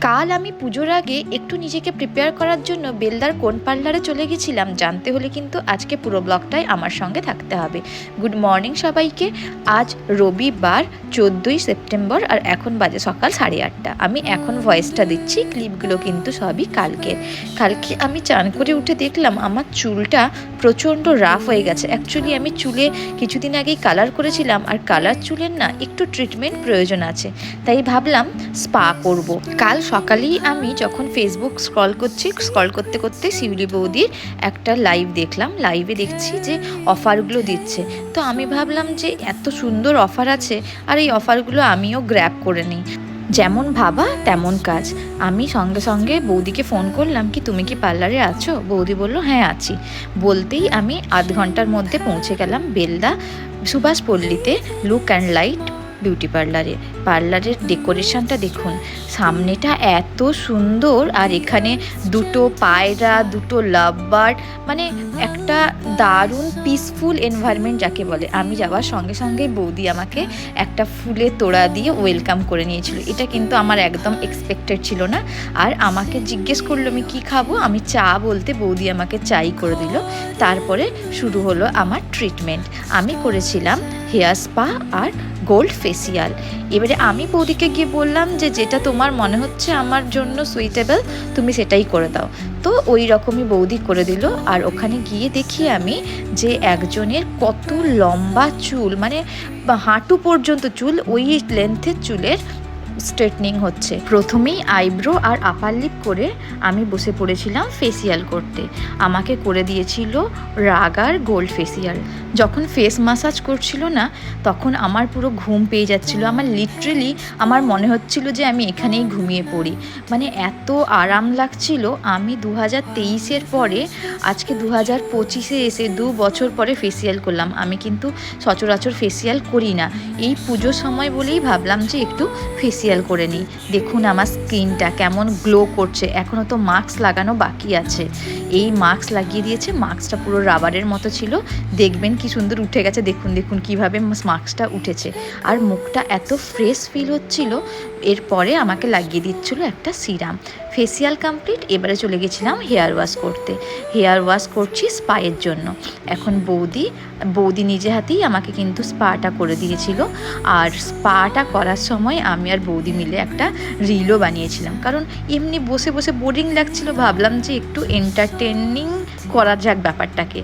কাল আমি পুজোর আগে একটু নিজেকে প্রিপেয়ার করার জন্য বেলদার কোন পার্লারে চলে গেছিলাম জানতে হলে কিন্তু আজকে পুরো ব্লগটাই আমার সঙ্গে থাকতে হবে। গুড মর্নিং সবাইকে। আজ রবিবার 14ই সেপ্টেম্বর আর এখন বাজে সকাল 8:30। আমি এখন ভয়েসটা দিচ্ছি, ক্লিপগুলো কিন্তু সবই কালকে আমি চান করে উঠে দেখলাম আমার চুলটা প্রচণ্ড রাফ হয়ে গেছে। অ্যাকচুয়ালি আমি চুলে কিছুদিন আগেই কালার করেছিলাম, আর কালার চুলের না একটু ট্রিটমেন্ট প্রয়োজন আছে, তাই ভাবলাম স্পা করব। কাল সকালেই আমি যখন ফেসবুক স্ক্রল করতে করতে শিউলি বৌদির একটা লাইভ দেখলাম। লাইভে দেখছি যে অফারগুলো দিচ্ছে, তো আমি ভাবলাম যে এত সুন্দর অফার আছে আর এই অফারগুলো আমিও গ্র্যাব করে নিই। যেমন ভাবা তেমন কাজ। আমি সঙ্গে সঙ্গে বৌদিকে ফোন করলাম, কি তুমি কি পার্লারে আছো? বৌদি বলল হ্যাঁ আছি। বলতেই আমি আধ ঘন্টার মধ্যে পৌঁছে গেলাম বেলদা সুভাষপল্লীতে লুক অ্যান্ড লাইট বিউটি পার্লারে। পার্লারের ডেকোরেশনটা দেখুন, সামনেটা এত সুন্দর, আর এখানে দুটো পায়রা, দুটো লাভ বার্ড, মানে একটা দারুণ পিসফুল এনভায়রনমেন্ট যাকে বলে। আমি যাওয়ার সঙ্গে সঙ্গে বৌদি আমাকে একটা ফুলের তোড়া দিয়ে ওয়েলকাম করে নিয়েছিল। এটা কিন্তু আমার একদম এক্সপেক্টেড ছিল না। আর আমাকে জিজ্ঞেস করলো আমি কী খাবো, আমি চা বলতে বৌদি আমাকে চাই করে দিল। তারপরে শুরু হলো আমার ট্রিটমেন্ট। আমি করেছিলাম হেয়ার স্পা আর গোল্ড ফেসিয়াল। এবারে আমি বৌদিকে গিয়ে বললাম যে যেটা তোমার মনে হচ্ছে আমার জন্য সুইটেবল তুমি সেটাই করে দাও। তো ওই রকমই বৌদি করে দিল। আর ওখানে গিয়ে দেখি আমি যে একজনের কত লম্বা চুল, মানে হাঁটু পর্যন্ত চুল, ওই লেন্থের চুলের স্ট্রেটনিং হচ্ছে। প্রথমেই আইব্রো আর আপার লিপ করে আমি বসে পড়েছিলাম ফেসিয়াল করতে। আমাকে করে দিয়েছিল রাগার গোল্ড ফেসিয়াল। যখন ফেস ম্যাসাজ করছিল না, তখন আমার পুরো ঘুম পেয়ে যাচ্ছিল। আমার লিটারেলি আমার মনে হচ্ছিল যে আমি এখানেই ঘুমিয়ে পড়ি, মানে এত আরাম লাগছিল। আমি 2023-এর পরে আজকে 2025-এ এসে 2 বছর পরে ফেসিয়াল করলাম। আমি কিন্তু সচরাচর ফেসিয়াল করি না, এই পুজোর সময় বলেই ভাবলাম যে একটু ফেসিয়াল করে নিই। দেখুন আমার স্কিনটা কেমন গ্লো করছে। এখনও তো মাস্ক লাগানো বাকি আছে। এই মাস্ক লাগিয়ে দিয়েছে, মাস্কটা পুরো রাবারের মতো ছিল, দেখবেন কি সুন্দর উঠে গেছে। দেখুন কিভাবে মাস্কটা উঠেছে, আর মুখটা এত ফ্রেশ ফিল হচ্ছিল। এরপরে আমাকে লাগিয়ে দিচ্ছিল একটা সিরাম। Facial complete. এবারে চলে গেছিলাম হেয়ার ওয়াশ করতে। হেয়ার ওয়াশ করছি স্পায়ের জন্য। এখন বৌদি নিজে হাতেই আমাকে কিন্তু স্পাটা করে দিয়েছিল। আর স্পাটা করার সময় আমি আর বৌদি মিলে একটা রিলও বানিয়েছিলাম, কারণ এমনি বসে বসে বোরিং লাগছিল। ভাবলাম যে একটু এন্টারটেনিং করা যাক ব্যাপারটাকে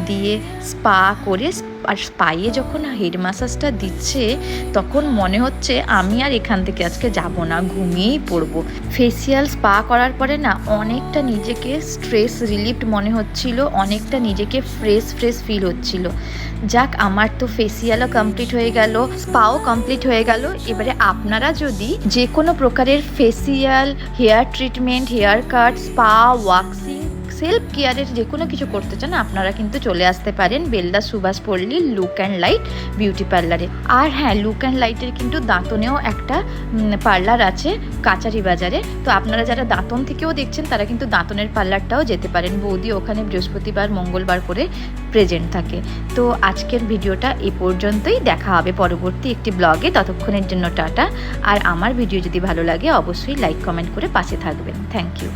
দিয়ে। স্পা করে আর স্পাইয়ে যখন হেড ম্যাসাজটা দিচ্ছে, তখন মনে হচ্ছে আমি আর এখান থেকে আজকে যাব না, ঘুমিয়েই পড়বো। ফেসিয়াল স্পা করার পরে না অনেকটা নিজেকে স্ট্রেস রিলিফড মনে হচ্ছিল, অনেকটা নিজেকে ফ্রেশ ফিল হচ্ছিল। যাক, আমার তো ফেসিয়ালও কমপ্লিট হয়ে গেল, স্পাও কমপ্লিট হয়ে গেল। এবারে আপনারা যদি যে কোনো প্রকারের facial, hair treatment, hair cut, spa, waxing, self কেয়ারের যে কোনো কিছু করতে চান, আপনারা কিন্তু চলে আসতে পারেন Belda Subhashpalli look and light beauty পার্লারে। আর হ্যাঁ, লুক অ্যান্ড লাইটের কিন্তু দাঁতনেও একটা পার্লার আছে কাচারি বাজারে। তো আপনারা যারা দাঁতন থেকেও দেখছেন, তারা কিন্তু দাঁতনের পার্লারটাও যেতে পারেন। বৌদি ওখানে বৃহস্পতিবার মঙ্গলবার করে প্রেজেন্ট থাকে। তো আজকের ভিডিওটা এ পর্যন্তই। দেখা হবে পরবর্তী একটি ব্লগে। ততক্ষণের জন্য টাটা। আর আমার ভিডিও যদি ভালো লাগে অবশ্যই লাইক কমেন্ট করে পাশে থাকবেন। Thank you.